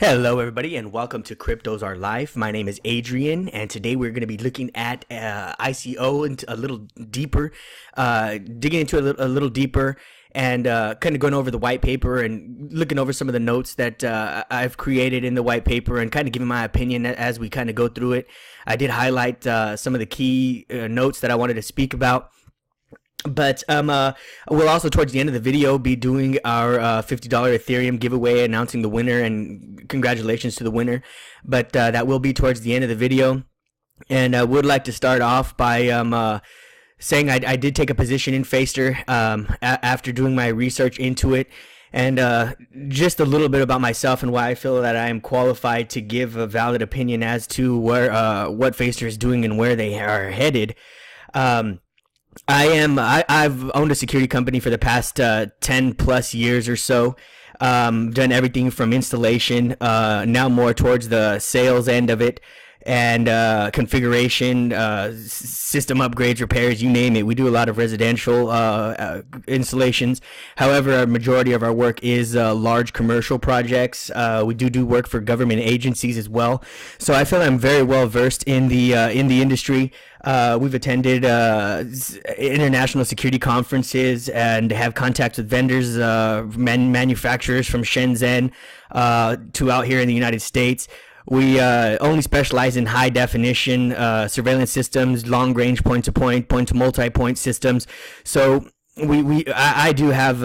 Hello, everybody, and welcome to cryptosrlife. My name is Adrian, and today we're going to be looking at ICO and a little deeper, digging into it a little deeper, and kind of going over the white paper and looking over some of the notes that I've created in the white paper and kind of giving my opinion as we kind of go through it. I did highlight some of the key notes that I wanted to speak about. But we'll also, towards the end of the video, be doing our $50 Ethereum giveaway, announcing the winner, and congratulations to the winner. But that will be towards the end of the video. And I would like to start off by saying I did take a position in Faceter after doing my research into it. And just a little bit about myself and why I feel that I am qualified to give a valid opinion as to where what Faceter is doing and where they are headed. I've owned a security company for the past 10 plus years or so. Done everything from installation, now more towards the sales end of it, and configuration, system upgrades, repairs, you name it. We do a lot of residential installations. However, a majority of our work is large commercial projects. We do work for government agencies as well. So I feel I'm very well versed in the industry. We've attended international security conferences and have contacts with vendors, manufacturers from Shenzhen to out here in the United States. We only specialize in high definition surveillance systems, long range point to multi-point systems. So I do have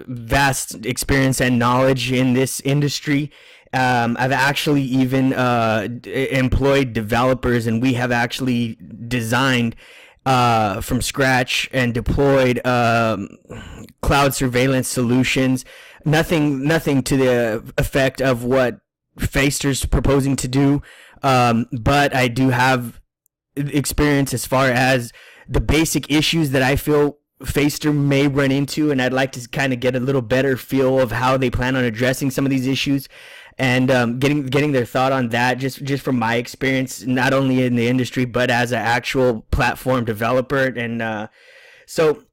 vast experience and knowledge in this industry. I've actually even employed developers, and we have actually designed from scratch and deployed cloud surveillance solutions. Nothing to the effect of what Faceter's proposing to do, but I do have experience as far as the basic issues that I feel Faceter may run into, and I'd like to kind of get a little better feel of how they plan on addressing some of these issues, and getting their thought on that, just from my experience, not only in the industry but as an actual platform developer. And so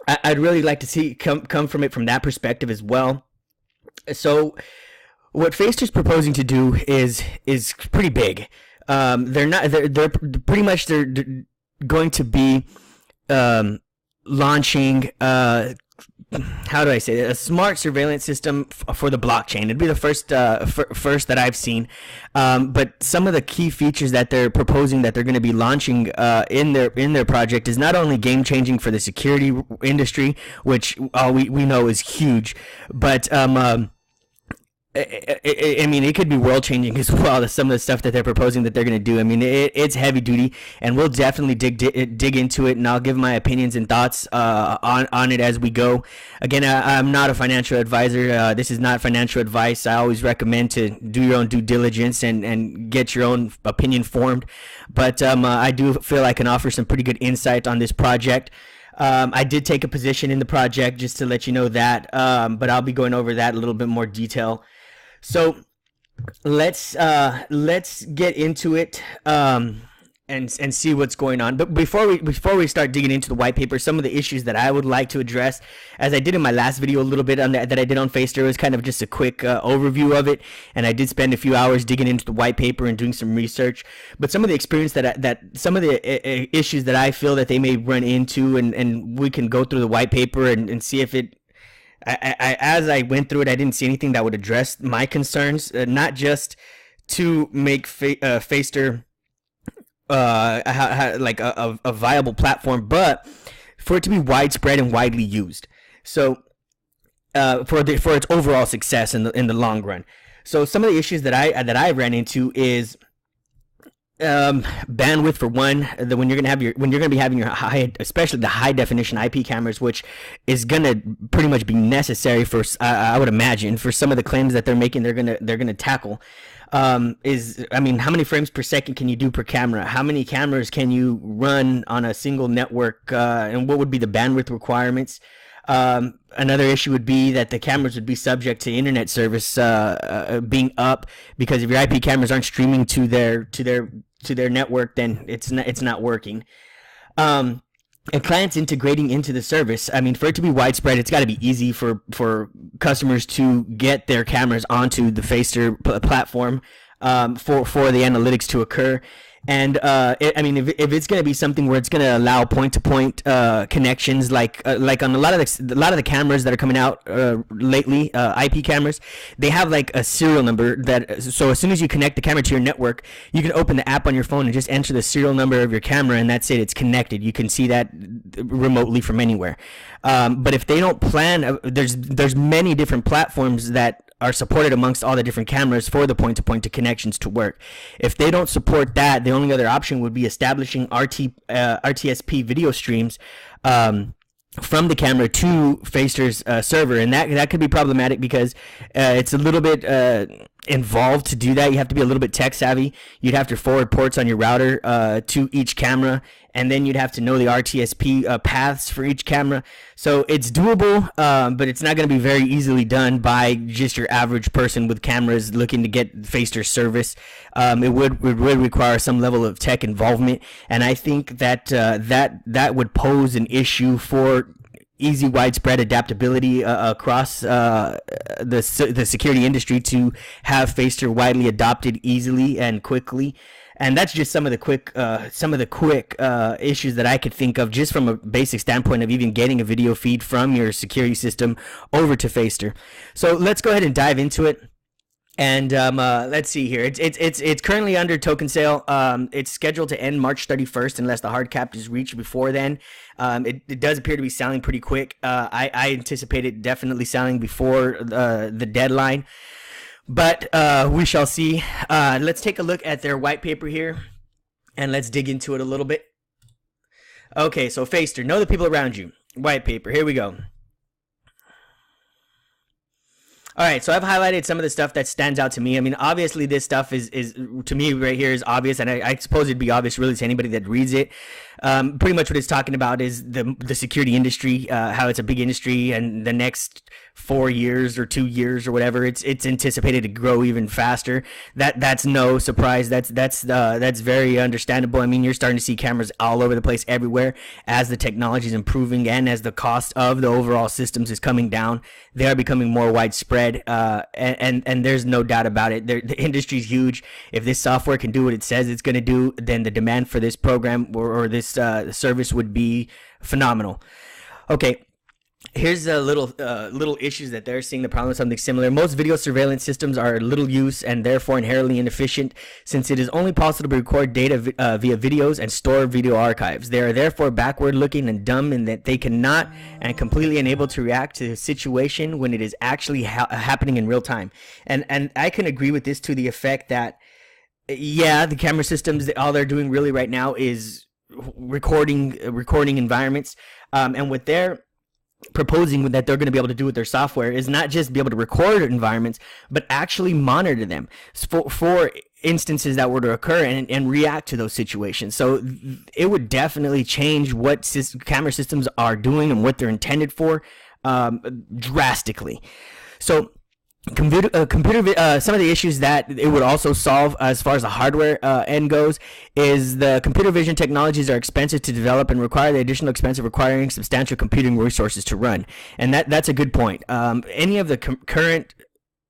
I'd really like to see come from it from that perspective as well. So what Faceter's proposing to do is pretty big. They're pretty much going to be launching how do I say it? A smart surveillance system for the blockchain. It'd be the first that I've seen. But some of the key features that they're proposing that they're going to be launching in their project is not only game changing for the security industry, which we know is huge, but I mean, it could be world changing as well. Some of the stuff that they're proposing that they're going to do. I mean, it's heavy duty, and we'll definitely dig into it, and I'll give my opinions and thoughts on it as we go. Again, I'm not a financial advisor. This is not financial advice. I always recommend to do your own due diligence and get your own opinion formed. But I do feel I can offer some pretty good insight on this project. I did take a position in the project, just to let you know that, but I'll be going over that in a little bit more detail. So let's get into it and see what's going on. But before we start digging into the white paper, some of the issues that I would like to address, as I did in my last video a little bit on that I did on Faceter, was kind of just a quick overview of it, and I did spend a few hours digging into the white paper and doing some research. But some of the experience that some of the issues that I feel that they may run into, and we can go through the white paper and see if it. As I went through it, I didn't see anything that would address my concerns, not just to make Faceter like a viable platform, but for it to be widespread and widely used. So for its overall success in the long run. So some of the issues that I ran into is bandwidth, for one. When you're gonna be having your high, especially the high definition IP cameras, which is gonna pretty much be necessary for I would imagine for some of the claims that they're making, they're gonna tackle. How many frames per second can you do per camera? How many cameras can you run on a single network? And what would be the bandwidth requirements? Another issue would be that the cameras would be subject to internet service being up, because if your IP cameras aren't streaming to their network, then it's not working. and clients integrating into the service. I mean, for it to be widespread, it's got to be easy for customers to get their cameras onto the Faceter platform, for the analytics to occur. And I mean, if it's going to be something where it's going to allow point-to-point connections, like on a lot of the cameras that are coming out lately, IP cameras, they have like a serial number that, so as soon as you connect the camera to your network, you can open the app on your phone and just enter the serial number of your camera, and that's it. It's connected. You can see that remotely from anywhere. But if they don't plan, there's many different platforms that are supported amongst all the different cameras for the point-to-point connections to work. If they don't support that, the only other option would be establishing RTSP video streams from the camera to Faceter's server, and that could be problematic because it's a little bit involved to do that. You have to be a little bit tech savvy. You'd have to forward ports on your router to each camera, and then you'd have to know the RTSP paths for each camera. So it's doable, but it's not going to be very easily done by just your average person with cameras looking to get Faceter service. It would require some level of tech involvement, and I think that that would pose an issue for easy widespread adaptability across the security industry to have Faceter widely adopted easily and quickly. And that's just some of the quick issues that I could think of just from a basic standpoint of even getting a video feed from your security system over to Faceter. So let's go ahead and dive into it. And let's see here. It's currently under token sale. It's scheduled to end March 31st unless the hard cap is reached before then. It does appear to be selling pretty quick. I anticipate it definitely selling before the deadline. But we shall see. Let's take a look at their white paper here, and let's dig into it a little bit. Okay, so Faceter, know the people around you. White paper, here we go. All right, so I've highlighted some of the stuff that stands out to me. I mean, obviously this stuff is to me right here is obvious, and I suppose it'd be obvious really to anybody that reads it. Pretty much what it's talking about is the security industry, how it's a big industry, and the next 4 years or 2 years or whatever, it's anticipated to grow even faster. That's no surprise. That's very understandable. I mean, you're starting to see cameras all over the place everywhere as the technology is improving and as the cost of the overall systems is coming down. They are becoming more widespread, and there's no doubt about it. The industry's huge. If this software can do what it says it's going to do, then the demand for this program or this service would be phenomenal. Okay. Here's a little issues that they're seeing the problem with something similar. Most video surveillance systems are little use and therefore inherently inefficient, since it is only possible to record data via videos and store video archives. They are therefore backward looking and dumb in that they cannot and completely unable to react to a situation when it is actually happening in real time. And I can agree with this to the effect that, yeah, the camera systems, all they're doing really right now is recording environments, and what they're proposing that they're going to be able to do with their software is not just be able to record environments, but actually monitor them for instances that were to occur and react to those situations. So it would definitely change what camera systems are doing and what they're intended for drastically. So some of the issues that it would also solve as far as the hardware end goes is the computer vision technologies are expensive to develop and require the additional expense of requiring substantial computing resources to run. And that's a good point. Any of the current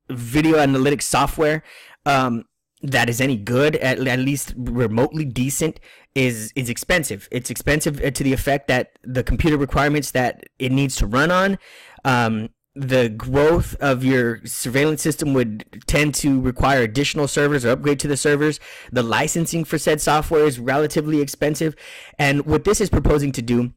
video analytics software that is any good, at least remotely decent, is expensive. It's expensive to the effect that the computer requirements that it needs to run on, the growth of your surveillance system would tend to require additional servers or upgrade to the servers. The licensing for said software is relatively expensive. And what this is proposing to do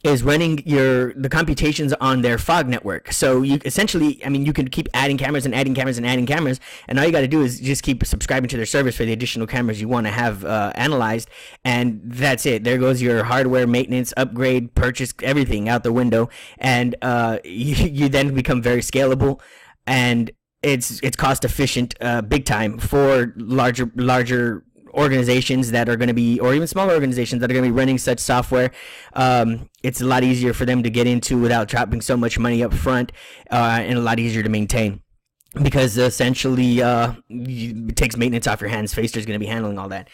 is running the computations on their fog network. So you essentially, I mean, you can keep adding cameras and adding cameras and adding cameras, and all you got to do is just keep subscribing to their service for the additional cameras you want to have analyzed, and that's it. There goes your hardware maintenance, upgrade, purchase, everything out the window, and you then become very scalable, and it's cost efficient, big time for larger organizations that are going to be, or even smaller organizations that are going to be running such software. It's a lot easier for them to get into without dropping so much money up front, and a lot easier to maintain, because essentially it takes maintenance off your hands. Faceter is going to be handling all that.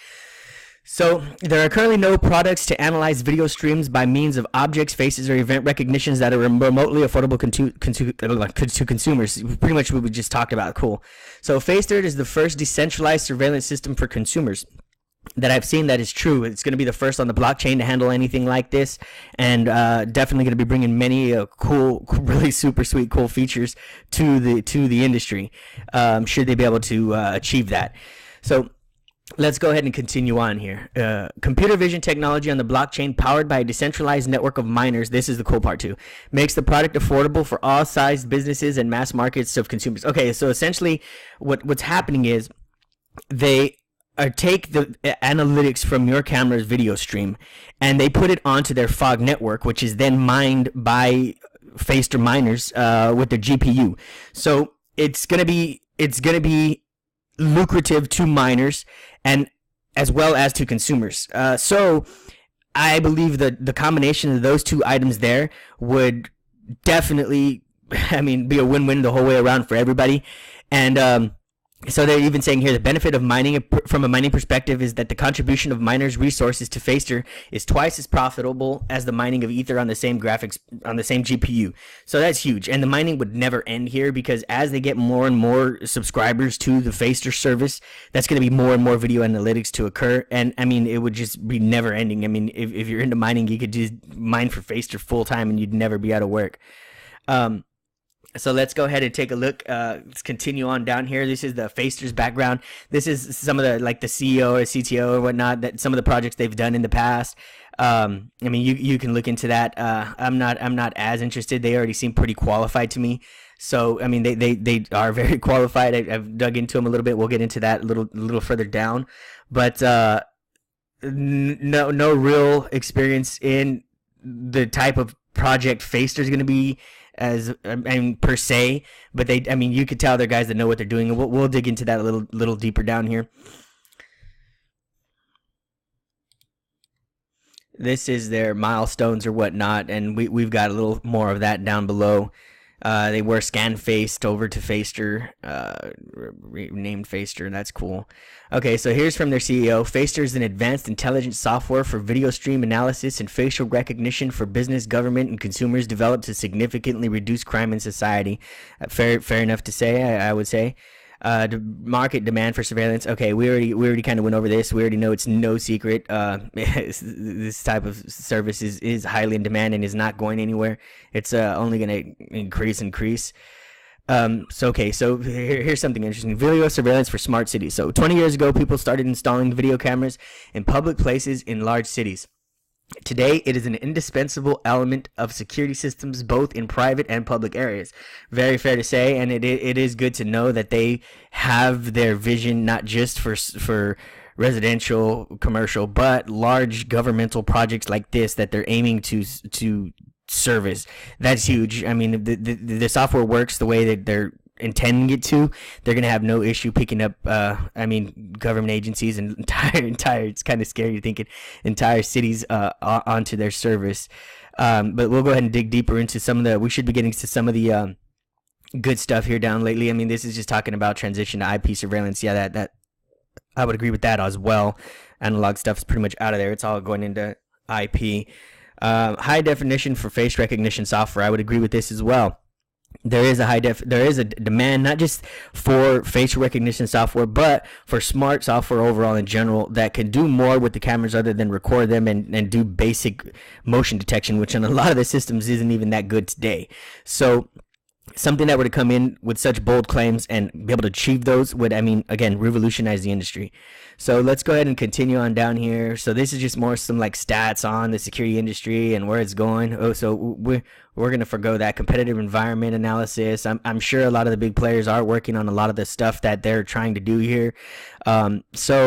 So there are currently no products to analyze video streams by means of objects, faces, or event recognitions that are remotely affordable to consumers. Pretty much what we just talked about. Cool. So Faceter is the first decentralized surveillance system for consumers that I've seen that is true. It's going to be the first on the blockchain to handle anything like this, and definitely going to be bringing many cool, really super sweet, cool features to the industry. Should they be able to achieve that? So let's go ahead and continue on here. Computer vision technology on the blockchain, powered by a decentralized network of miners. This is the cool part too. Makes the product affordable for all sized businesses and mass markets of consumers. Okay, so essentially, what's happening is they take the analytics from your camera's video stream and they put it onto their fog network, which is then mined by Faceter miners with their GPU. So it's gonna be lucrative to miners and as well as to consumers. So I believe that the combination of those two items there would definitely, be a win-win the whole way around for everybody. And so they're even saying here the benefit of mining from a mining perspective is that the contribution of miners' resources to Faceter is twice as profitable as the mining of Ether on the same graphics on the same GPU. So that's huge, and the mining would never end here because as they get more and more subscribers to the Faceter service, that's going to be more and more video analytics to occur, and it would just be never ending. If you're into mining, you could just mine for Faceter full time and you'd never be out of work. So let's go ahead and take a look. Let's continue on down here. This is the Faceter's background. This is some of the the CEO or CTO or whatnot, that some of the projects they've done in the past. You can look into that. I'm not as interested. They already seem pretty qualified to me. So they are very qualified. I've dug into them a little bit. We'll get into that a little further down. But no real experience in the type of project Faceter's going to be as per se, but you could tell they're guys that know what they're doing, and we'll dig into that a little deeper down here. This is their milestones or whatnot, and we've got a little more of that down below. They were scan-faced over to Faceter, renamed Faceter, and that's cool. Okay, so here's from their CEO. Faceter is an advanced intelligent software for video stream analysis and facial recognition for business, government, and consumers, developed to significantly reduce crime in society. Fair enough to say, I would say. The market demand for surveillance. Okay, we already kind of went over this. We already know it's no secret. This type of service is highly in demand and is not going anywhere. It's only going to increase. So here's something interesting. Video surveillance for smart cities. So 20 years ago, people started installing video cameras in public places in large cities. Today, it is an indispensable element of security systems, both in private and public areas. Very fair to say, and it is good to know that they have their vision not just for residential, commercial, but large governmental projects like this that they're aiming to service. That's huge. The software works the way that they're intending it to. They're gonna have no issue picking up government agencies and entire it's kind of scary thinking entire cities onto their service. But we'll go ahead and dig deeper into we should be getting to some of the good stuff here down lately. This is just talking about transition to IP surveillance. Yeah, that I would agree with that as well. Analog stuff is pretty much out of there. It's all going into IP. High definition for face recognition software. I would agree with this as well. There is a demand not just for facial recognition software, but for smart software overall in general that can do more with the cameras other than record them and do basic motion detection, which on a lot of the systems isn't even that good today. So something that were to come in with such bold claims and be able to achieve those would, again, revolutionize the industry. So let's go ahead and continue on down here. So this is just more some stats on the security industry and where it's going. Oh, so we're going to forgo that competitive environment analysis. I'm sure a lot of the big players are working on a lot of the stuff that they're trying to do here. That's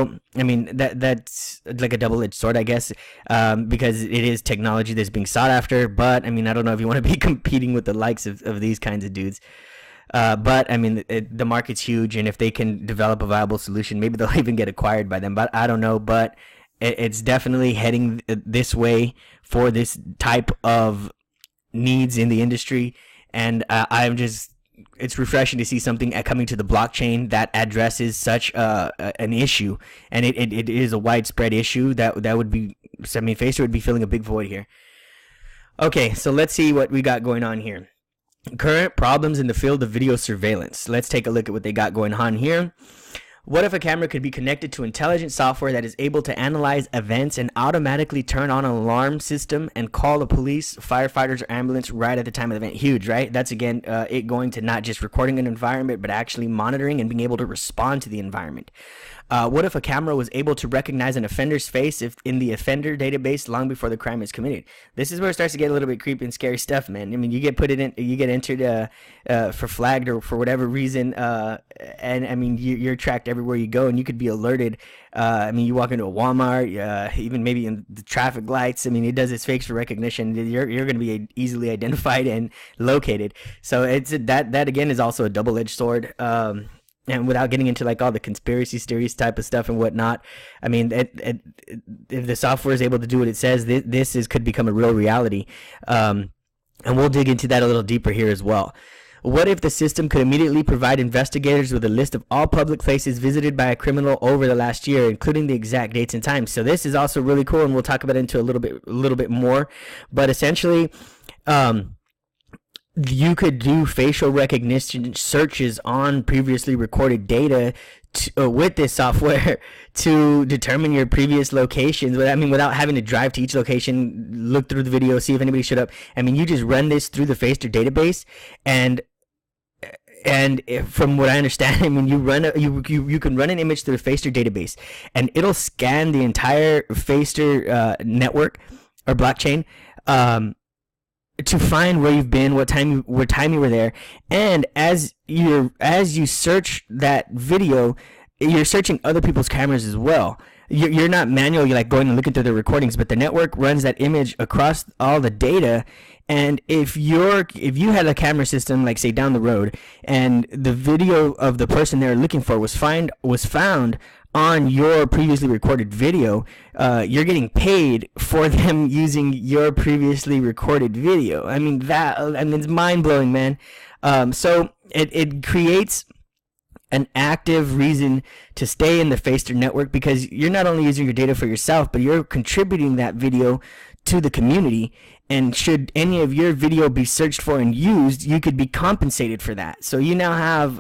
like a double-edged sword, I guess, because it is technology that's being sought after. But I don't know if you want to be competing with the likes of these kinds of dudes. But the market's huge, and if they can develop a viable solution, maybe they'll even get acquired by them. But I don't know. But it's definitely heading this way for this type of needs in the industry, and I'm just it's refreshing to see something coming to the blockchain that addresses such an issue, and it is a widespread issue that would be. I mean, Faceter would be filling a big void here. Okay, so let's see what we got going on here. Current problems in the field of video surveillance. Let's take a look at what they got going on here. What if a camera could be connected to intelligent software that is able to analyze events and automatically turn on an alarm system and call the police, firefighters, or ambulance right at the time of the event? Huge, right? That's, again, it going to not just recording an environment, but actually monitoring and being able to respond to the environment. What if a camera was able to recognize an offender's face if in the offender database long before the crime is committed? This is where it starts to get a little bit creepy and scary stuff, man. I mean, you get entered for flagged or for whatever reason, and I mean, you're tracked everywhere you go, and you could be alerted. I mean, you walk into a Walmart, even maybe in the traffic lights. I mean, it does its facial recognition. You're going to be easily identified and located. So it's that again is also a double-edged sword. And without getting into like all the conspiracy theories type of stuff and whatnot, I mean, if the software is able to do what it says, this could become a real reality. And we'll dig into that a little deeper here as well. What if the system could immediately provide investigators with a list of all public places visited by a criminal over the last year, including the exact dates and times? So this is also really cool, and we'll talk about it into a little bit more. But essentially, you could do facial recognition searches on previously recorded data with this software to determine your previous locations. I mean, without having to drive to each location, look through the video, see if anybody showed up. I mean, you just run this through the Faceter database, and from what I understand, I mean, you can run an image through the Faceter database, and it'll scan the entire Faceter network or blockchain. To find where you've been, what time you were there, and as you search that video, you're searching other people's cameras as well. You're not manually like going and looking through the recordings, but the network runs that image across all the data. And if you had a camera system, like say down the road, and the video of the person they're looking for was found on your previously recorded video, you're getting paid for them using your previously recorded video. I mean, it's mind-blowing, man. So it creates an active reason to stay in the Faceter network, because you're not only using your data for yourself, but you're contributing that video to the community. And should any of your video be searched for and used, you could be compensated for that. So you now have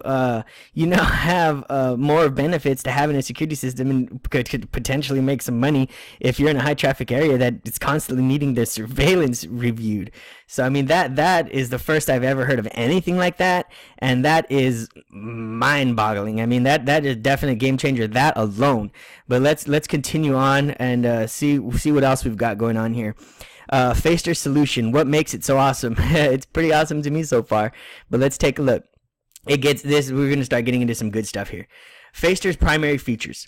more benefits to having a security system, and could potentially make some money if you're in a high traffic area that is constantly needing the surveillance reviewed. So I mean, that is the first I've ever heard of anything like that, and that is mind-boggling. I mean, that is definitely a game changer, that alone. But let's continue on and see what else we've got going on here. Faceter solution. What makes it so awesome? It's pretty awesome to me so far, but let's take a look. We're going to start getting into some good stuff here. Faceter's primary features: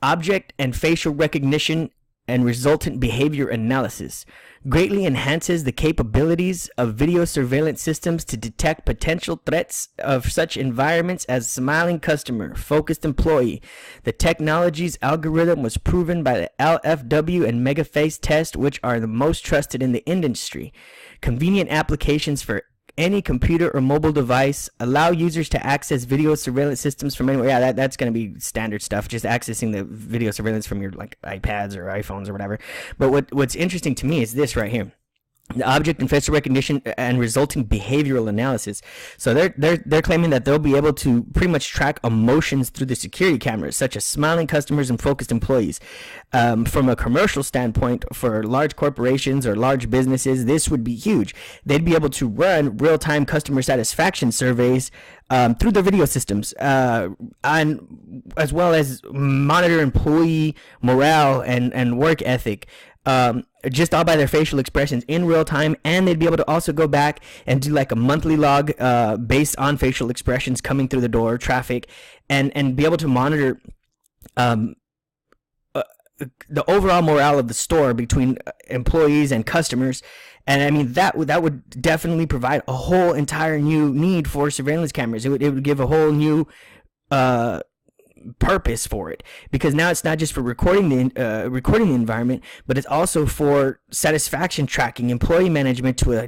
object and facial recognition and resultant behavior analysis. Greatly enhances the capabilities of video surveillance systems to detect potential threats of such environments as smiling customer, focused employee. The technology's algorithm was proven by the LFW and MegaFace test, which are the most trusted in the industry. Convenient applications for any computer or mobile device. Allow users to access video surveillance systems from anywhere. Yeah, that's going to be standard stuff, just accessing the video surveillance from your like iPads or iPhones or whatever. But what's interesting to me is this right here: the object and facial recognition and resulting behavioral analysis. So they're claiming that they'll be able to pretty much track emotions through the security cameras, such as smiling customers and focused employees. From a commercial standpoint, for large corporations or large businesses, this would be huge. They'd be able to run real-time customer satisfaction surveys through the video systems, and as well as monitor employee morale and work ethic. Just all by their facial expressions in real time, and they'd be able to also go back and do like a monthly log based on facial expressions coming through the door, traffic, and be able to monitor the overall morale of the store between employees and customers. And I mean, that would definitely provide a whole entire new need for surveillance cameras. It would give a whole new purpose for it, because now it's not just for recording the environment, but it's also for satisfaction tracking, employee management to a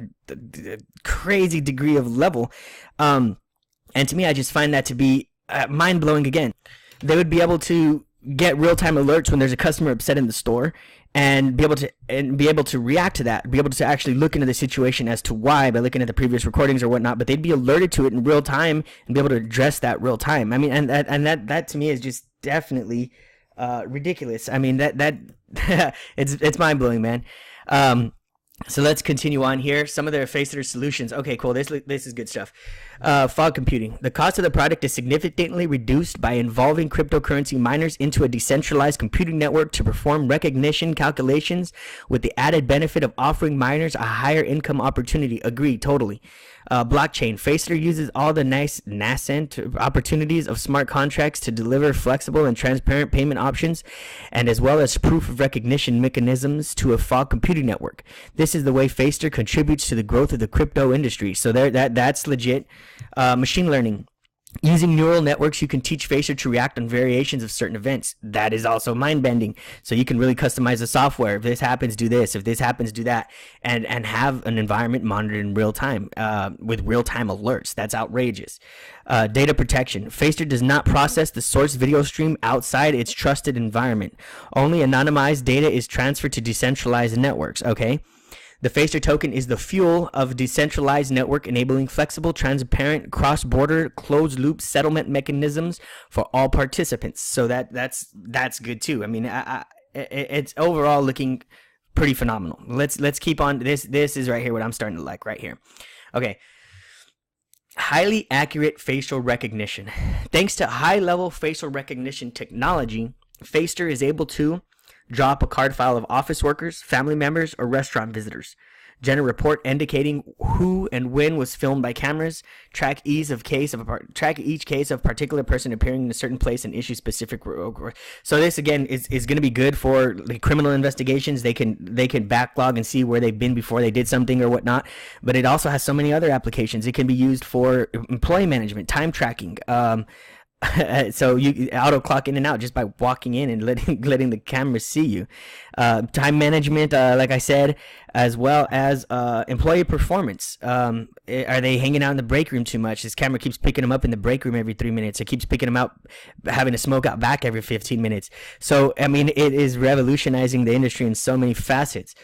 crazy degree of level. And to me, I just find that to be mind-blowing again. They would be able to get real-time alerts when there's a customer upset in the store, and be able to react to that, be able to actually look into the situation as to why by looking at the previous recordings or whatnot. But they'd be alerted to it in real time and be able to address that real time. I mean, and that to me is just definitely ridiculous. I mean, that it's mind blowing, man. So let's continue on here. Some of their Faceter solutions. Okay, cool. This is good stuff. Fog computing. The cost of the product is significantly reduced by involving cryptocurrency miners into a decentralized computing network to perform recognition calculations, with the added benefit of offering miners a higher income opportunity. Agree, totally. Blockchain. Faceter uses all the nascent opportunities of smart contracts to deliver flexible and transparent payment options, and as well as proof of recognition mechanisms to a fog computing network. This is the way Faceter contributes to the growth of the crypto industry. So that's legit. Machine learning. Using neural networks, you can teach Faceter to react on variations of certain events. That is also mind-bending. So you can really customize the software. If this happens, do this. If this happens, do that. And have an environment monitored in real time with real-time alerts. That's outrageous. Data protection. Faceter does not process the source video stream outside its trusted environment. Only anonymized data is transferred to decentralized networks. Okay. The Faceter token is the fuel of a decentralized network, enabling flexible, transparent, cross-border, closed-loop settlement mechanisms for all participants. So that's good too. I mean, it's overall looking pretty phenomenal. Let's keep on. This is right here what I'm starting to like right here. Okay. Highly accurate facial recognition. Thanks to high-level facial recognition technology, Faceter is able to drop a card file of office workers, family members, or restaurant visitors. Generate a report indicating who and when was filmed by cameras. Track each case of a particular person appearing in a certain place and issue specific. So this again is going to be good for the criminal investigations. They can backlog and see where they've been before they did something or whatnot. But it also has so many other applications. It can be used for employee management, time tracking. So you auto clock in and out just by walking in and letting the camera see you. Time management, like I said, as well as employee performance. Are they hanging out in the break room too much? This camera keeps picking them up in the break room every 3 minutes. It keeps picking them out, having to smoke out back every 15 minutes. So, I mean, it is revolutionizing the industry in so many facets.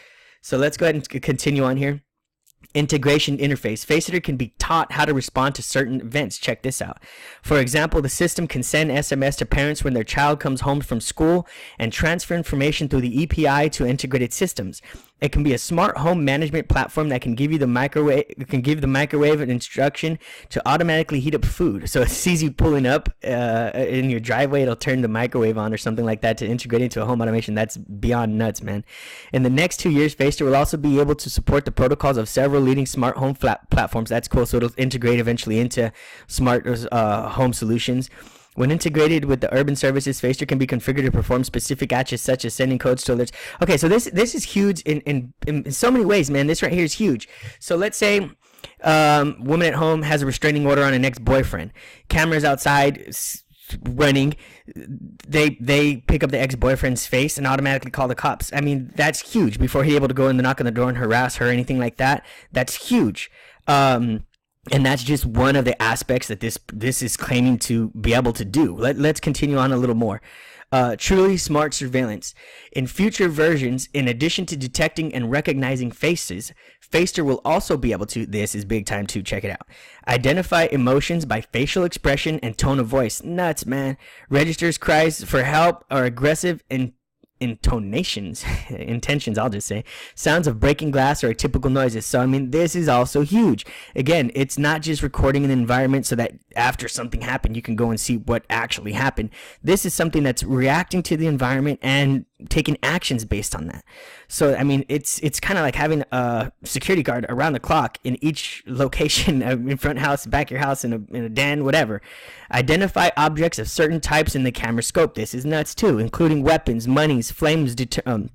So let's go ahead and continue on here. Integration interface. Faceter can be taught how to respond to certain events. Check this out. For example, the system can send SMS to parents when their child comes home from school and transfer information through the EPI to integrated systems. It can be a smart home management platform that can give you the microwave an instruction to automatically heat up food. So it sees you pulling up in your driveway, it'll turn the microwave on or something like that to integrate into a home automation. That's beyond nuts, man. In the next 2 years, Faceter will also be able to support the protocols of several leading smart home platforms. That's cool. So it'll integrate eventually into smart home solutions. When integrated with the urban services, Faceter can be configured to perform specific actions such as sending codes to alerts. Okay, so this is huge in so many ways, man. This right here is huge. So let's say woman at home has a restraining order on an ex-boyfriend. Cameras outside running. They pick up the ex-boyfriend's face and automatically call the cops. I mean, that's huge. Before he's able to go in and knock on the door and harass her or anything like that, that's huge. And that's just one of the aspects that this is claiming to be able to do. Let's continue on a little more. Truly smart surveillance. In future versions, in addition to detecting and recognizing faces, Faceter will also be able to, this is big time too, check it out, identify emotions by facial expression and tone of voice. Nuts, man. Registers cries for help or aggressive and intentions, I'll just say, sounds of breaking glass or typical noises. So, I mean, this is also huge. Again, it's not just recording an environment so that after something happened, you can go and see what actually happened. This is something that's reacting to the environment and taking actions based on that. So, I mean, it's kind of like having a security guard around the clock in each location, in front house, back of your house, in a den, whatever. Identify objects of certain types in the camera scope. This is nuts too, including weapons, monies, flames, determine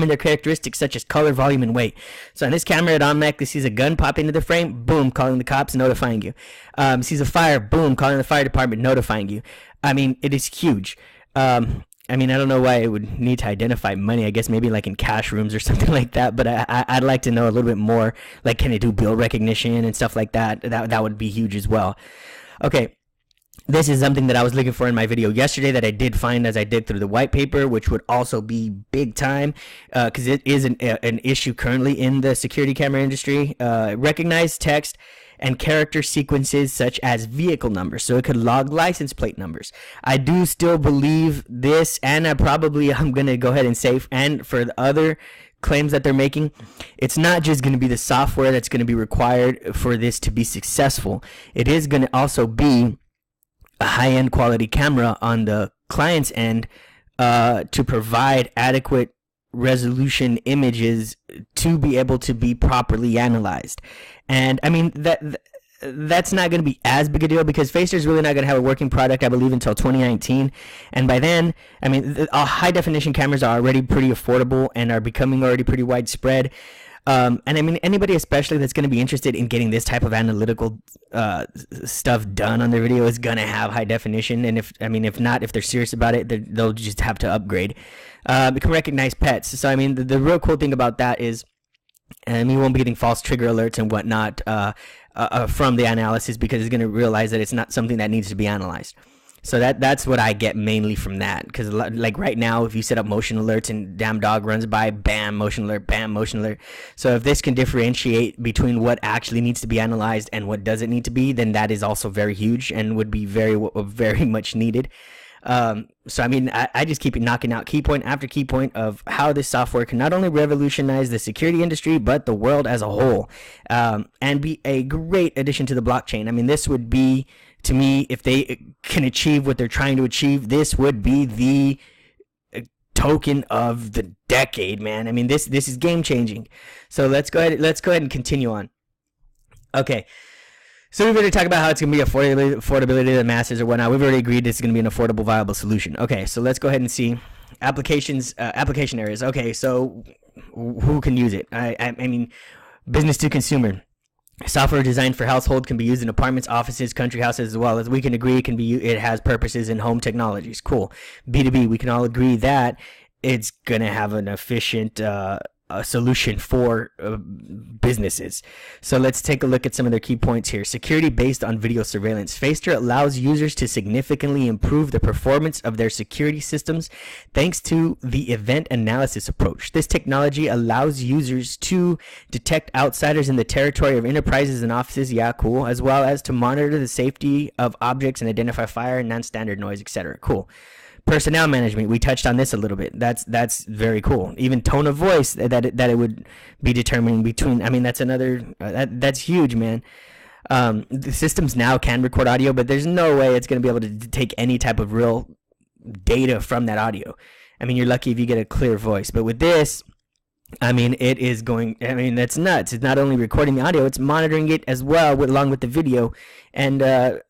their characteristics such as color, volume, and weight. So on this camera, it automatically sees a gun pop into the frame, boom, calling the cops, notifying you. Sees a fire, boom, calling the fire department, notifying you. I mean, it is huge. I mean, I don't know why it would need to identify money. I guess maybe like in cash rooms or something like that. But I'd like to know a little bit more. Like, can it do bill recognition and stuff like that? That would be huge as well. Okay, this is something that I was looking for in my video yesterday that I did find as I did through the white paper, which would also be big time because it is an issue currently in the security camera industry. Recognize text and character sequences such as vehicle numbers, so it could log license plate numbers. I do still believe this, and I'm going to go ahead and say, and for the other claims that they're making, it's not just going to be the software that's going to be required for this to be successful. It is going to also be a high-end quality camera on the client's end to provide adequate resolution images to be able to be properly analyzed. And I mean that's not going to be as big a deal because Faceter is really not going to have a working product, I believe, until 2019. And by then, I mean, high definition cameras are already pretty affordable and are becoming already pretty widespread. And I mean, anybody especially that's going to be interested in getting this type of analytical stuff done on their video is going to have high definition. And if they're serious about it, they'll just have to upgrade. It can recognize pets. So, I mean, the real cool thing about that is, you won't be getting false trigger alerts and whatnot from the analysis because it's going to realize that it's not something that needs to be analyzed. So that's what I get mainly from that, because like right now, if you set up motion alerts and damn dog runs by, bam, motion alert, bam, motion alert. So if this can differentiate between what actually needs to be analyzed and what doesn't need to be, then that is also very huge and would be very, very much needed. So I mean, I just keep knocking out key point after key point of how this software can not only revolutionize the security industry, but the world as a whole, and be a great addition to the blockchain. I mean, this would be, to me, if they can achieve what they're trying to achieve, this would be the token of the decade, man. I mean, this is game changing. So let's go ahead and continue on. Okay. So we've already talked about how it's going to be affordability to the masses or whatnot. We've already agreed this is going to be an affordable, viable solution. Okay, so let's go ahead and see application areas. Okay, so who can use it? I mean, business to consumer. Software designed for household can be used in apartments, offices, country houses, as well as we can agree it has purposes in home technologies. Cool. B2B, we can all agree that it's going to have an efficient solution for businesses. So let's take a look at some of their key points here. Security based on video surveillance. Faceter allows users to significantly improve the performance of their security systems thanks to the event analysis approach. This technology allows users to detect outsiders in the territory of enterprises and offices, yeah, cool, as well as to monitor the safety of objects and identify fire and non-standard noise, etc. Cool. Personnel management, we touched on this a little bit. That's very cool. Even tone of voice that it would be determining between. I mean, that's another that's huge, man. The systems now can record audio, but there's no way it's going to be able to take any type of real data from that audio. I mean, you're lucky if you get a clear voice, but with this, I mean, it is going. I mean, that's nuts. It's not only recording the audio; it's monitoring it as well, along with the video, and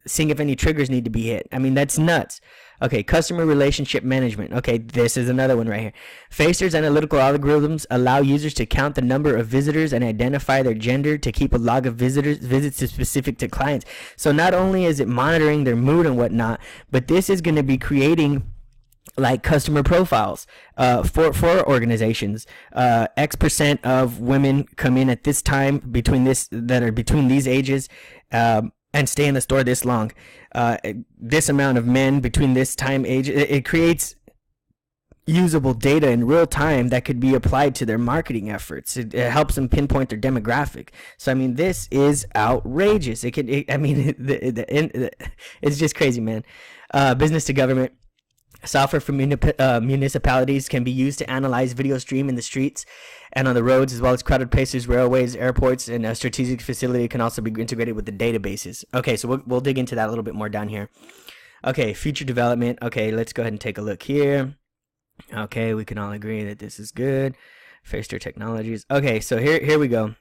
seeing if any triggers need to be hit. I mean, that's nuts. Okay, customer relationship management. Okay, this is another one right here. Faceter's analytical algorithms allow users to count the number of visitors and identify their gender to keep a log of visits specific to clients. So not only is it monitoring their mood and whatnot, but this is going to be creating like customer profiles for organizations. X% of women come in at this time between these ages. And stay in the store this long. This amount of men between this time age, it creates usable data in real time that could be applied to their marketing efforts. It helps them pinpoint their demographic. So I mean, this is outrageous. It's just crazy, man. Business to government. Software for municipalities can be used to analyze video stream in the streets and on the roads, as well as crowded places, railways, airports, and a strategic facility can also be integrated with the databases. Okay, so we'll dig into that a little bit more down here. Okay, future development. Okay, let's go ahead and take a look here. Okay, we can all agree that this is good. Faceter Technologies. Okay, so here we go.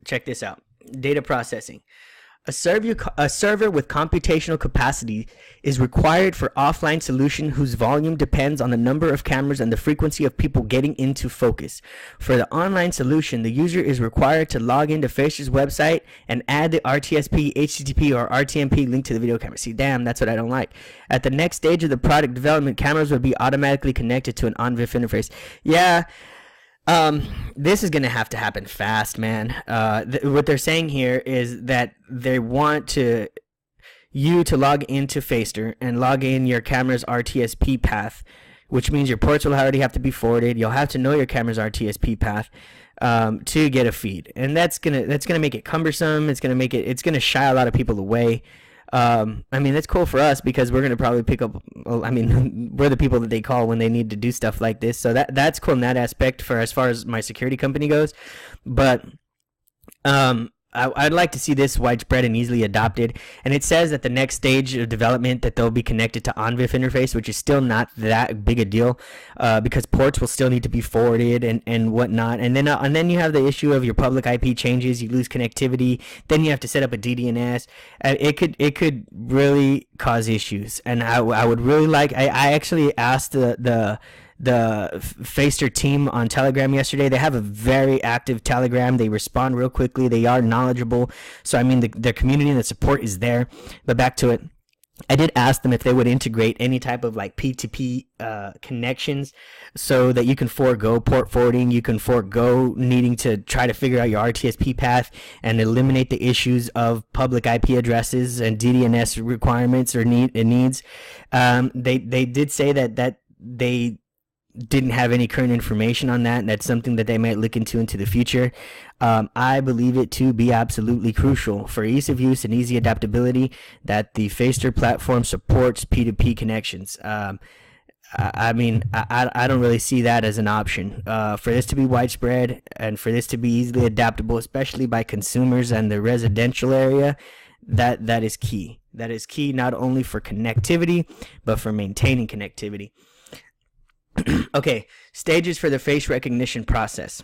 Check this out. Data processing. A server with computational capacity is required for offline solution whose volume depends on the number of cameras and the frequency of people getting into focus. For the online solution, the user is required to log into Faceter's website and add the RTSP, HTTP, or RTMP link to the video camera. See, damn, that's what I don't like. At the next stage of the product development, cameras would be automatically connected to an ONVIF interface. Yeah. This is going to have to happen fast, man. What they're saying here is that they want to you to log into Faceter and log in your camera's RTSP path, which means your ports will already have to be forwarded. You'll have to know your camera's RTSP path to get a feed, and that's gonna make it cumbersome. It's gonna shy a lot of people away. I mean, that's cool for us because we're gonna probably pick up. I mean, we're the people that they call when they need to do stuff like this. So that's cool in that aspect for as far as my security company goes, but I'd like to see this widespread and easily adopted. And it says that the next stage of development that they'll be connected to OnVIF interface, which is still not that big a deal because ports will still need to be forwarded and whatnot. And then you have the issue of your public IP changes, you lose connectivity, then you have to set up a DDNS. It could really cause issues. And I would really like. I actually asked the Faceter team on Telegram yesterday. They have a very active Telegram. They respond real quickly. They are knowledgeable. So, I mean, their community and the support is there. But back to it. I did ask them if they would integrate any type of like P2P connections so that you can forego port forwarding, you can forego needing to try to figure out your RTSP path and eliminate the issues of public IP addresses and DDNS requirements or needs. They did say that they didn't have any current information on that, and that's something that they might look into the future. I believe it to be absolutely crucial for ease of use and easy adaptability that the Faceter platform supports P2P connections. I mean, I don't really see that as an option. For this to be widespread and for this to be easily adaptable, especially by consumers and the residential area, that is key. That is key not only for connectivity, but for maintaining connectivity. Okay, stages for the face recognition process.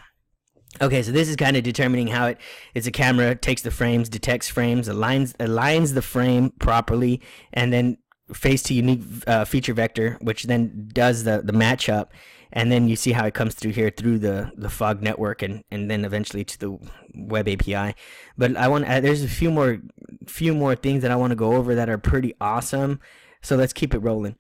Okay, so this is kind of determining how it's a camera, takes the frames, detects frames, aligns the frame properly, and then face to unique feature vector, which then does the matchup, and then you see how it comes through here through the fog network and then eventually to the web API. But there's a few more things that I want to go over that are pretty awesome, so let's keep it rolling.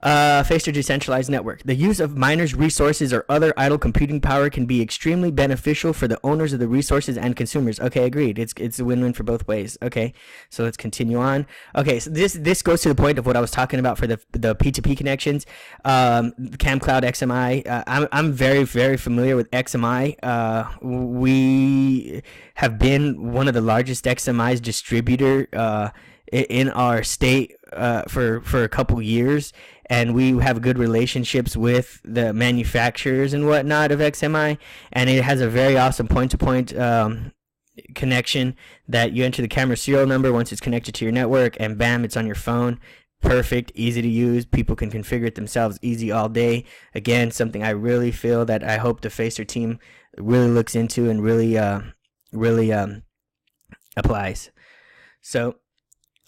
Faceter Decentralized Network. The use of miners' resources or other idle computing power can be extremely beneficial for the owners of the resources and consumers. Okay, agreed. It's a win-win for both ways. Okay, so let's continue on. Okay, so this goes to the point of what I was talking about for the P2P connections. CamCloud XMI. I'm very, very familiar with XMI. We have been one of the largest XMI's distributor in our state for a couple years, and we have good relationships with the manufacturers and whatnot of XMI, and it has a very awesome point-to-point connection that you enter the camera serial number once it's connected to your network, and bam, it's on your phone. Perfect, easy to use. People can configure it themselves, easy all day. Again, something I really feel that I hope the Faceter team really looks into and really applies. So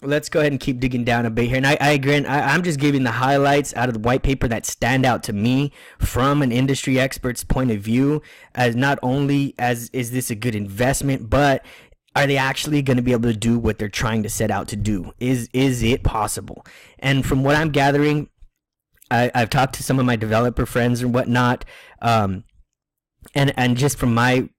let's go ahead and keep digging down a bit here. And I agree. I'm just giving the highlights out of the white paper that stand out to me from an industry expert's point of view, as not only as is this a good investment, but are they actually going to be able to do what they're trying to set out to do? Is it possible? And from what I'm gathering, I've talked to some of my developer friends and whatnot, and just from my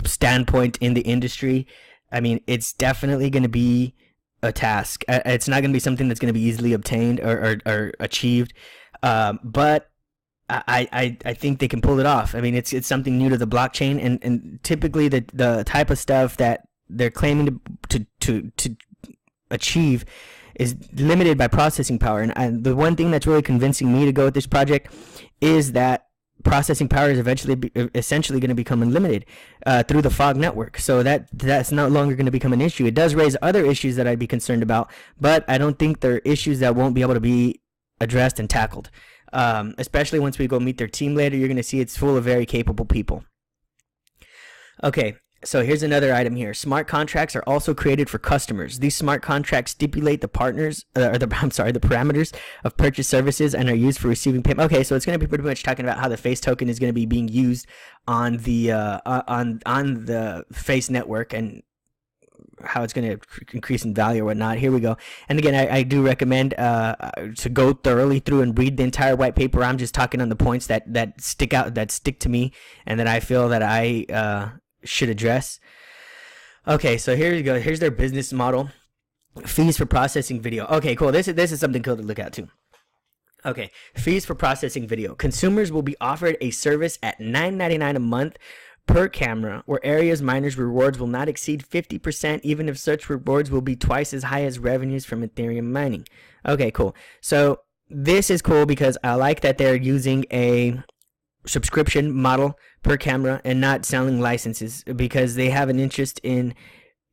standpoint in the industry, I mean, it's definitely going to be a task. It's not going to be something that's going to be easily obtained or achieved, but I think they can pull it off. I mean, it's something new to the blockchain, and typically the type of stuff that they're claiming to achieve is limited by processing power. And the one thing that's really convincing me to go with this project is that processing power is essentially going to become unlimited through the fog network. So that's no longer going to become an issue. It does raise other issues that I'd be concerned about, but I don't think they're issues that won't be able to be addressed and tackled. Especially once we go meet their team later, you're going to see it's full of very capable people. Okay. So here's another item here. Smart contracts are also created for customers. These smart contracts stipulate the parameters of purchase services and are used for receiving payment. Okay, so it's going to be pretty much talking about how the Face token is going to be being used on the on the Face network and how it's going to increase in value or whatnot. Here we go. And again, I do recommend to go thoroughly through and read the entire white paper. I'm just talking on the points that stick to me and that I feel that I should address. Okay, so here you go. Here's their business model. Fees for processing video. Okay, cool. This is something cool to look at too. Okay, fees for processing video. Consumers will be offered a service at $9.99 a month per camera, where areas miners' rewards will not exceed 50%, even if such rewards will be twice as high as revenues from Ethereum mining. Okay, cool. So this is cool because I like that they're using a subscription model per camera and not selling licenses, because they have an interest in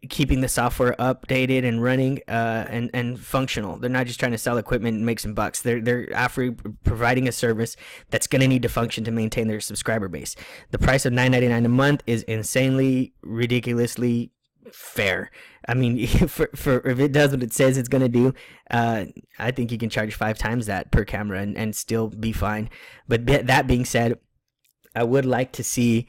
keeping the software updated and running and functional. They're not just trying to sell equipment and make some bucks. They're after providing a service that's going to need to function to maintain their subscriber base. The price of $9.99 a month is insanely, ridiculously fair. I mean, for if it does what it says it's going to do, I think you can charge 5 times that per camera and still be fine. But that being said, I would like to see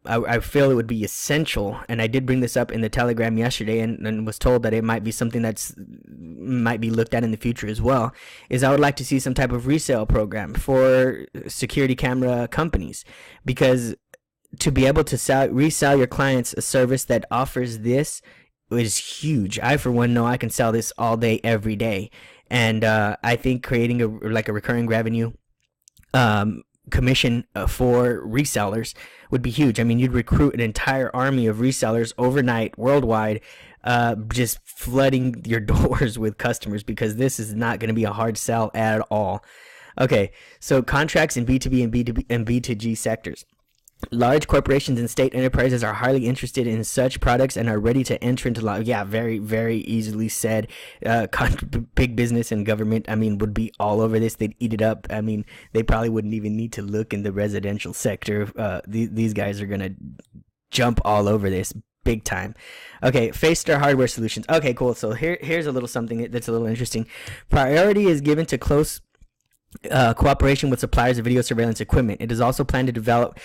I feel it would be essential, and I did bring this up in the Telegram yesterday and was told that it might be something that's might be looked at in the future as well, is I would like to see some type of resale program for security camera companies, because to be able to resell your clients a service that offers this is huge. I, for one, know I can sell this all day, every day, and I think creating a recurring revenue commission for resellers would be huge. I mean, you'd recruit an entire army of resellers overnight, worldwide, just flooding your doors with customers, because this is not going to be a hard sell at all. Okay, so contracts in B2B and B2G sectors. Large corporations and state enterprises are highly interested in such products and are ready to enter into law. Yeah, very, very easily said. Big business and government, I mean, would be all over this. They'd eat it up. I mean, they probably wouldn't even need to look in the residential sector. These guys are going to jump all over this big time. Okay, Faceter hardware solutions. Okay, cool. So here's a little something that's a little interesting. Priority is given to close cooperation with suppliers of video surveillance equipment. It is also planned to develop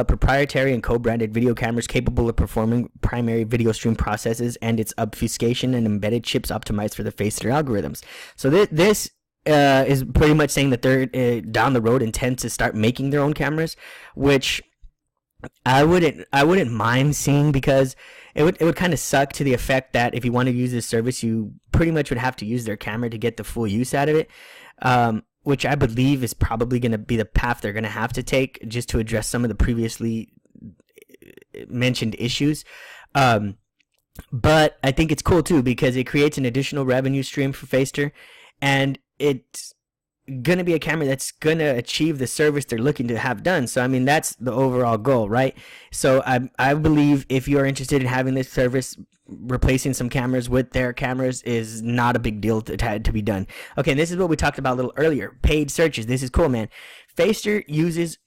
proprietary and co-branded video cameras capable of performing primary video stream processes and its obfuscation and embedded chips optimized for the Faceter algorithms. So this is pretty much saying that they're down the road intend to start making their own cameras, which I wouldn't mind seeing, because it would kind of suck to the effect that if you want to use this service, you pretty much would have to use their camera to get the full use out of it, which I believe is probably going to be the path they're going to have to take just to address some of the previously mentioned issues. But I think it's cool too, because it creates an additional revenue stream for Faceter, and it's going to be a camera that's going to achieve the service they're looking to have done. So I mean, that's the overall goal, right? So I believe if you're interested in having this service, replacing some cameras with their cameras is not a big deal to be done. Okay, and this is what we talked about a little earlier. Paid searches. This is cool, man. Faceter users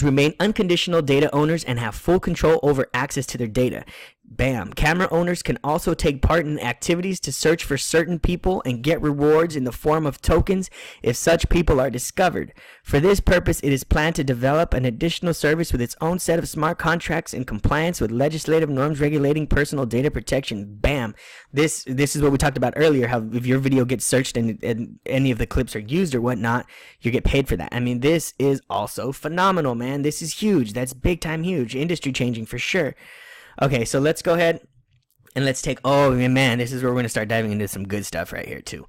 remain unconditional data owners and have full control over access to their data. Bam. Camera owners can also take part in activities to search for certain people and get rewards in the form of tokens if such people are discovered. For this purpose, it is planned to develop an additional service with its own set of smart contracts in compliance with legislative norms regulating personal data protection. Bam. This is what we talked about earlier, how if your video gets searched and any of the clips are used or whatnot, you get paid for that. I mean, this is also phenomenal, man. This is huge. That's big time huge. Industry changing for sure. Okay, so let's go ahead and let's take, oh man, this is where we're going to start diving into some good stuff right here too.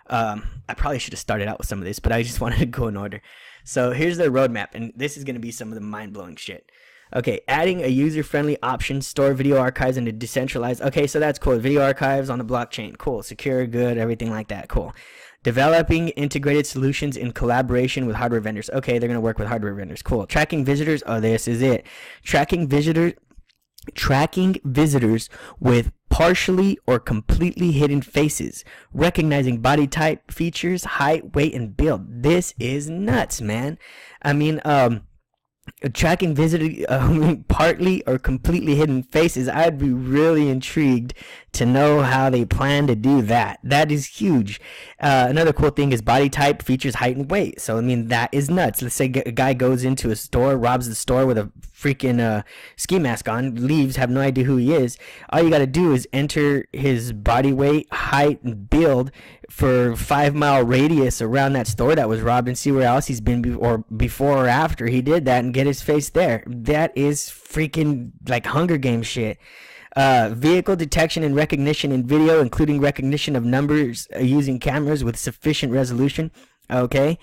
I probably should have started out with some of this, but I just wanted to go in order. So here's their roadmap, and this is going to be some of the mind-blowing shit. Okay, adding a user-friendly option, store video archives into decentralized. Okay, so that's cool. Video archives on the blockchain. Cool. Secure, good, everything like that. Cool. Developing integrated solutions in collaboration with hardware vendors. Okay, they're going to work with hardware vendors. Cool. Tracking visitors. Oh, this is it. Tracking visitors with partially or completely hidden faces, recognizing body type, features, height, weight, and build. This is nuts, man. I mean, tracking partly or completely hidden faces. I'd be really intrigued to know how they plan to do that. That is huge. Another cool thing is body type, features, height, and weight. So I mean, that is nuts. Let's say a guy goes into a store, robs the store with a freaking ski mask on, leaves, have no idea who he is. All you got to do is enter his body weight, height, and build for 5-mile radius around that store that was robbed, and see where else he's been before or after he did that, and get his face there. That is freaking like Hunger Games shit. Vehicle detection and recognition in video, including recognition of numbers using cameras with sufficient resolution. Okay.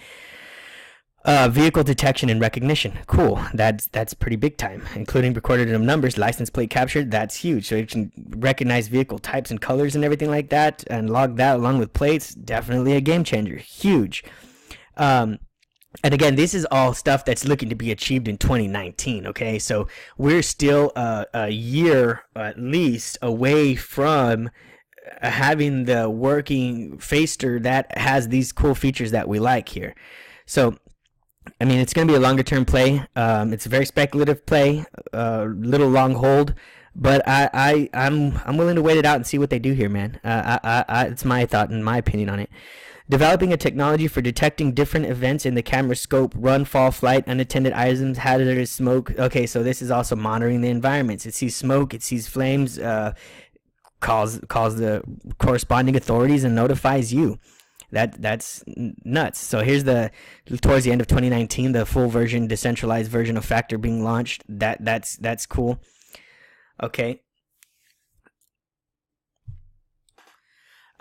Vehicle detection and recognition. Cool. That's pretty big time. Including recorded of numbers, license plate capture. That's huge. So it can recognize vehicle types and colors and everything like that, and log that along with plates. Definitely a game changer. Huge. And again, this is all stuff that's looking to be achieved in 2019. Okay, so we're still a year at least away from having the working Faceter that has these cool features that we like here. So I mean, it's going to be a longer term play. It's a very speculative play, little long hold, but I'm willing to wait it out and see what they do here, man. It's my thought and my opinion on it. Developing a technology for detecting different events in the camera scope: run, fall, flight, unattended items, hazardous smoke. Okay, so this is also monitoring the environments. It sees smoke, it sees flames, calls the corresponding authorities and notifies you. That's nuts. So here's towards the end of 2019, the full version, decentralized version of Factor being launched. That's cool. Okay.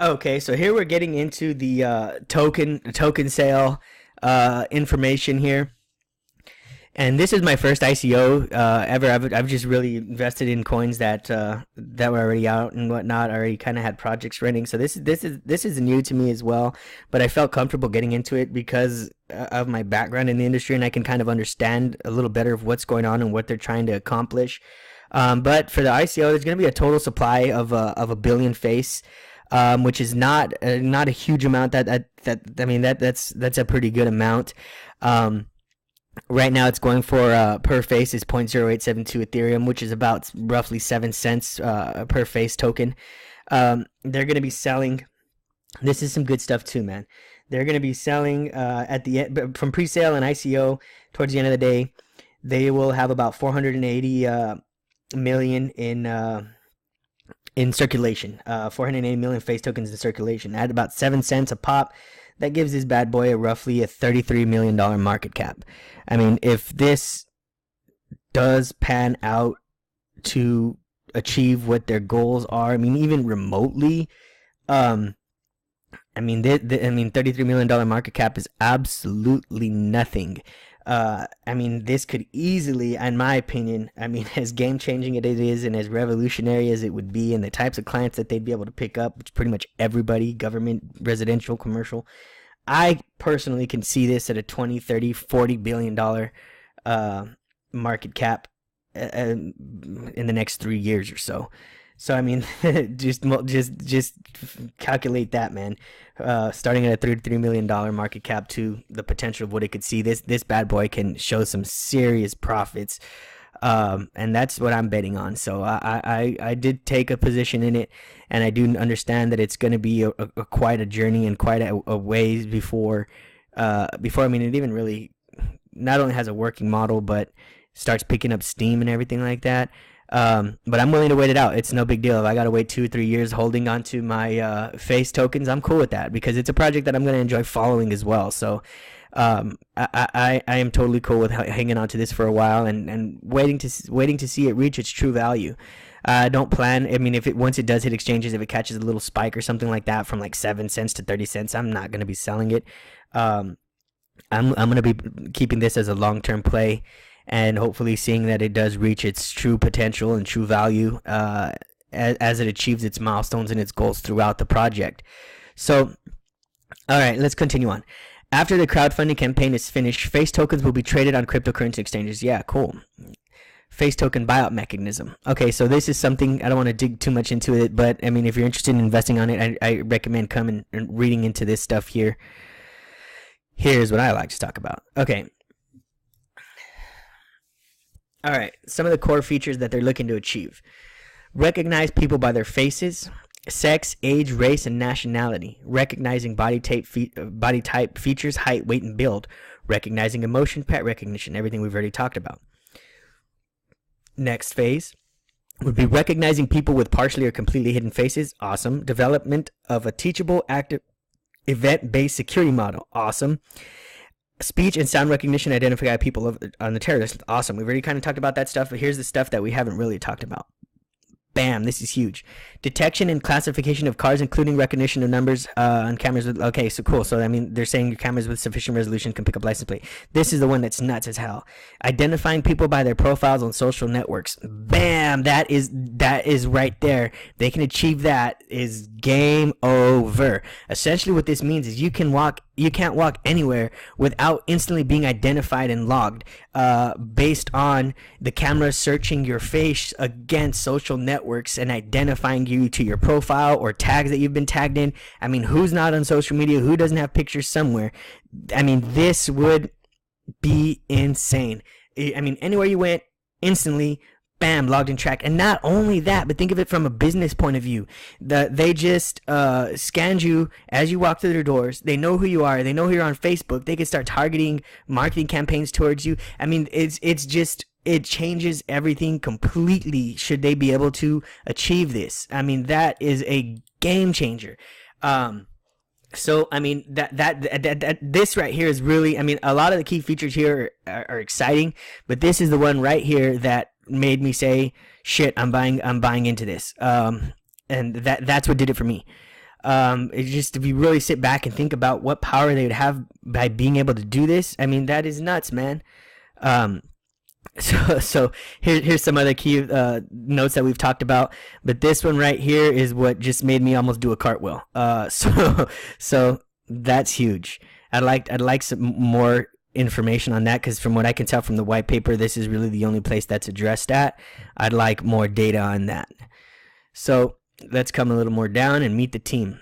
Okay, so here we're getting into the token sale information here. And this is my first ICO ever. I've just really invested in coins that were already out and whatnot. I already kind of had projects running, so this is new to me as well. But I felt comfortable getting into it because of my background in the industry, and I can kind of understand a little better of what's going on and what they're trying to accomplish. But for the ICO, there's going to be a total supply of a billion face, which is not a huge amount. That's a pretty good amount. Right now, it's going for per face is 0.0872 Ethereum, which is about roughly 7 cents per face token. They're going to be selling. This is some good stuff too, man. They're going to be selling at the end, from pre-sale and ICO. Towards the end of the day, they will have about 480 million in circulation. 480 million face tokens in circulation at about 7 cents a pop. That gives this bad boy roughly a $33 million market cap. I mean, if this does pan out to achieve what their goals are, I mean, even remotely, $33 million market cap is absolutely nothing. This could easily, in my opinion, as game changing as it is and as revolutionary as it would be, and the types of clients that they'd be able to pick up, which pretty much everybody, government, residential, commercial, I personally can see this at a 20, 30, 40 billion dollar market cap in the next 3 years or so. So I mean, just calculate that, man. Starting at a $33 million market cap to the potential of what it could see, this bad boy can show some serious profits, and that's what I'm betting on. So I did take a position in it, and I do understand that it's going to be quite a journey and quite a ways before it even really not only has a working model but starts picking up steam and everything like that. But I'm willing to wait it out. It's no big deal. If I got to wait 2 or 3 years holding on to my face tokens, I'm cool with that because it's a project that I'm going to enjoy following as well. So I am totally cool with hanging on to this for a while and waiting to see it reach its true value. Don't plan. Once it does hit exchanges, if it catches a little spike or something like that from like 7 cents to 30 cents, I'm not going to be selling it. I'm going to be keeping this as a long-term play, and hopefully seeing that it does reach its true potential and true value as it achieves its milestones and its goals throughout the project. So, all right, let's continue on. After the crowdfunding campaign is finished, face tokens will be traded on cryptocurrency exchanges. Yeah, cool. Face token buyout mechanism. Okay, so this is something, I don't want to dig too much into it, but if you're interested in investing on it, I recommend coming and reading into this stuff here. Here's what I like to talk about. Okay. All right, some of the core features that they're looking to achieve. Recognize people by their faces, sex, age, race, and nationality. Recognizing body type features, height, weight, and build. Recognizing emotion, pet recognition, everything we've already talked about. Next phase would be recognizing people with partially or completely hidden faces. Awesome. Development of a teachable, active, event-based security model. Awesome. Speech and sound recognition, identify people on the terrorist list. Awesome. We've already kind of talked about that stuff, but here's the stuff that we haven't really talked about. Bam, this is huge. Detection and classification of cars, including recognition of numbers on cameras with, okay, so cool. So, I mean, they're saying your cameras with sufficient resolution can pick up license plate. This is the one that's nuts as hell. Identifying people by their profiles on social networks. Bam, that is right there. They can achieve that, is game over. Essentially what this means is you can't walk anywhere without instantly being identified and logged based on the camera searching your face against social networks and identifying you to your profile or tags that you've been tagged in. I mean, who's not on social media? Who doesn't have pictures somewhere? I mean, this would be insane. I mean, anywhere you went, instantly, bam, logged and tracked. And not only that, but think of it from a business point of view. They just scanned you as you walk through their doors. They know who you are. They know who you're on Facebook. They can start targeting marketing campaigns towards you. I mean, it's just, it changes everything completely should they be able to achieve this. I mean, that is a game changer. So, I mean, that this right here is really, I mean, a lot of the key features here are exciting, but this is the one right here that made me say, shit, I'm buying into this. And that's what did it for me. It's just, if you really sit back and think about what power they would have by being able to do this, I mean, that is nuts, man. So here's some other key notes that we've talked about, but this one right here is what just made me almost do a cartwheel. So that's huge. I'd like some more information on that, because from what I can tell from the white paper, this is really the only place that's addressed at. I'd like more data on that. So let's come a little more down and meet the team.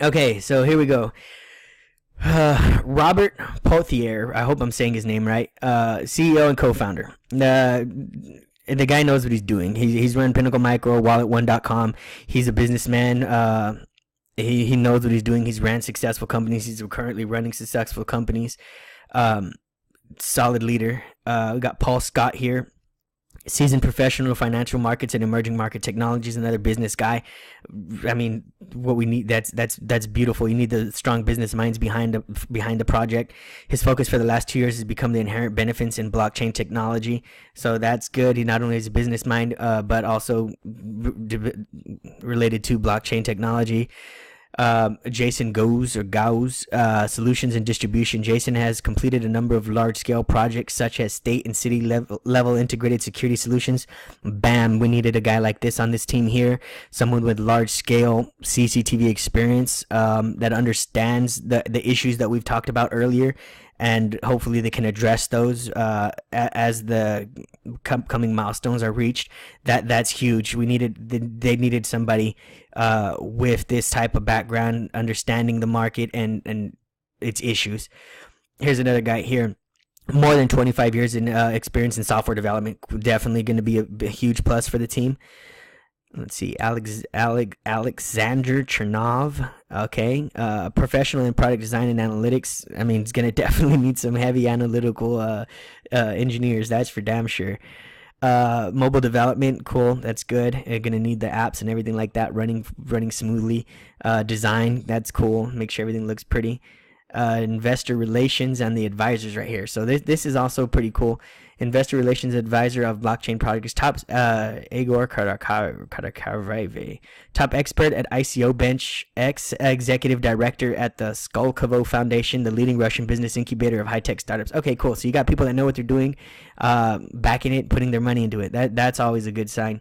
Okay, so here we go. Robert Pothier, I hope I'm saying his name right, CEO and co-founder. The guy knows what he's doing. He's run Pinnacle Micro, Wallet1.com. He's a businessman. He knows what he's doing. He's ran successful companies. He's currently running successful companies. Solid leader. We got Paul Scott here. Seasoned professional, financial markets and emerging market technologies, another business guy. I mean, what we need, that's beautiful. You need the strong business minds behind the project. His focus for the last 2 years has become the inherent benefits in blockchain technology. So that's good. He not only is a business mind, but also related to blockchain technology. Jason Gauss, solutions and distribution. Jason has completed a number of large-scale projects such as state and city level integrated security solutions. Bam, we needed a guy like this on this team here, someone with large-scale CCTV experience that understands the issues that we've talked about earlier, and hopefully they can address those as the coming milestones are reached. That's huge. They needed somebody with this type of background, understanding the market and its issues. Here's another guy here. More than 25 years in experience in software development. Definitely going to be a huge plus for the team. Let's see, Alexander Chernov. Okay, professional in product design and analytics. I mean, it's gonna definitely need some heavy analytical engineers. That's for damn sure. Mobile development, cool. That's good. You're gonna need the apps and everything like that running smoothly. Design, that's cool. Make sure everything looks pretty. Investor relations and the advisors right here. So this is also pretty cool. Investor relations advisor of blockchain projects. Top Igor Karakarveve, top expert at ICO Bench, executive director at the Skolkovo Foundation, the leading Russian business incubator of high-tech startups. Okay, cool. So you got people that know what they're doing, backing it, putting their money into it. That's always a good sign.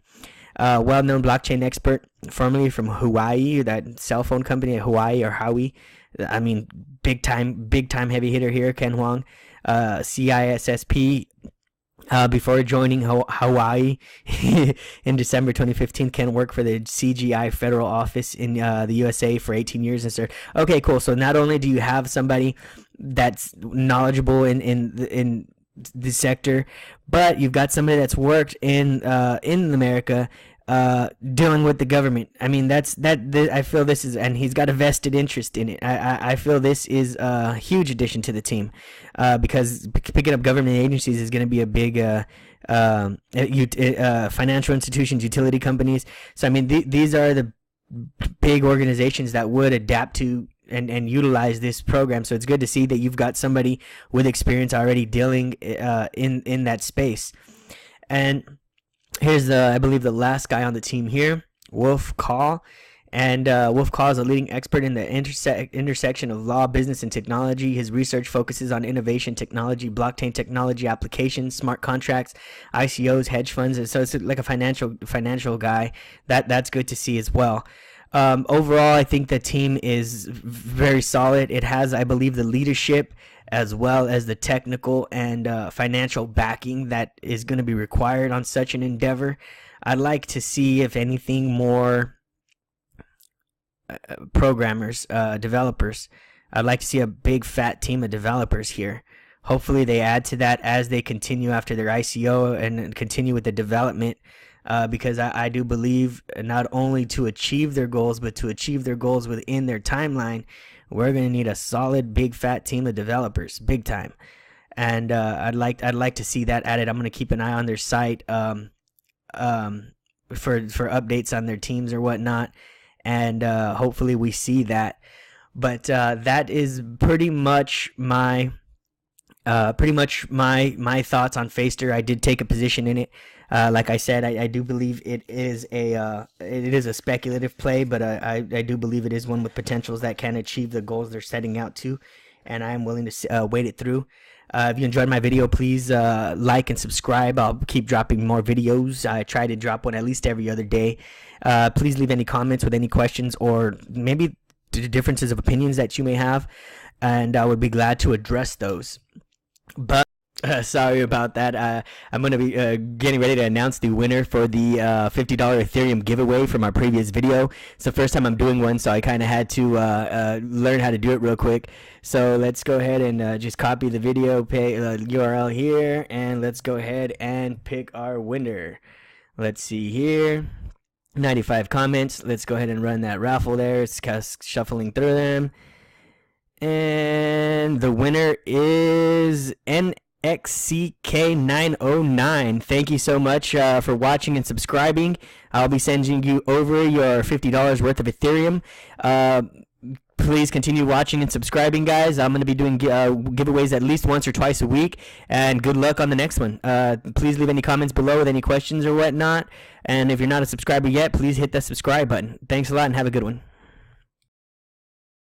Well-known blockchain expert, formerly from Hawaii, that cell phone company at Hawaii or Howie. I mean, big time heavy hitter here, Ken Huang, CISSP. Before joining Hawaii in December 2015, Ken worked for the CGI federal office in the USA for 18 years and started. Okay, cool. So not only do you have somebody that's knowledgeable in the sector, but you've got somebody that's worked in America dealing with the government. I mean, I feel this is, and he's got a vested interest in it. I feel this is a huge addition to the team, because picking up government agencies is going to be a big financial institutions, utility companies. So I mean, these are the big organizations that would adapt to and utilize this program. So it's good to see that you've got somebody with experience already dealing in that space. And Here's I believe the last guy on the team here, Wolf Call. And Wolf Call is a leading expert in the intersection of law, business, and technology. His research focuses on innovation, technology, blockchain technology applications, smart contracts, ICOs, hedge funds. And so it's like a financial guy. That's good to see as well. Overall, I think the team is very solid. It has, I believe, the leadership as well as the technical and financial backing that is going to be required on such an endeavor. I'd like to see, if anything, more programmers, developers. I'd like to see a big fat team of developers here. Hopefully they add to that as they continue after their ICO and continue with the development, because I do believe not only to achieve their goals, but to achieve their goals within their timeline, we're going to need a solid big fat team of developers, big time. And I'd like to see that added. I'm going to keep an eye on their site for updates on their teams or whatnot, and hopefully we see that. But that is pretty much my thoughts on Faceter. I did take a position in it. Like I said, I do believe it is a speculative play, but I do believe it is one with potentials that can achieve the goals they're setting out to, and I am willing to wait it through. If you enjoyed my video, please like and subscribe. I'll keep dropping more videos. I try to drop one at least every other day. Please leave any comments with any questions or maybe differences of opinions that you may have, and I would be glad to address those. But sorry about that. I'm going to be getting ready to announce the winner for the $50 Ethereum giveaway from our previous video. It's the first time I'm doing one, so I kind of had to learn how to do it real quick. So let's go ahead and just copy the video URL here, and let's go ahead and pick our winner. Let's see here. 95 comments. Let's go ahead and run that raffle there. It's shuffling through them. And the winner is XCK909. Thank you so much for watching and subscribing. I'll be sending you over your $50 worth of Ethereum. Please continue watching and subscribing, guys. I'm going to be doing giveaways at least once or twice a week, and good luck on the next one. Please leave any comments below with any questions or whatnot, and if you're not a subscriber yet, please hit that subscribe button. Thanks a lot and have a good one.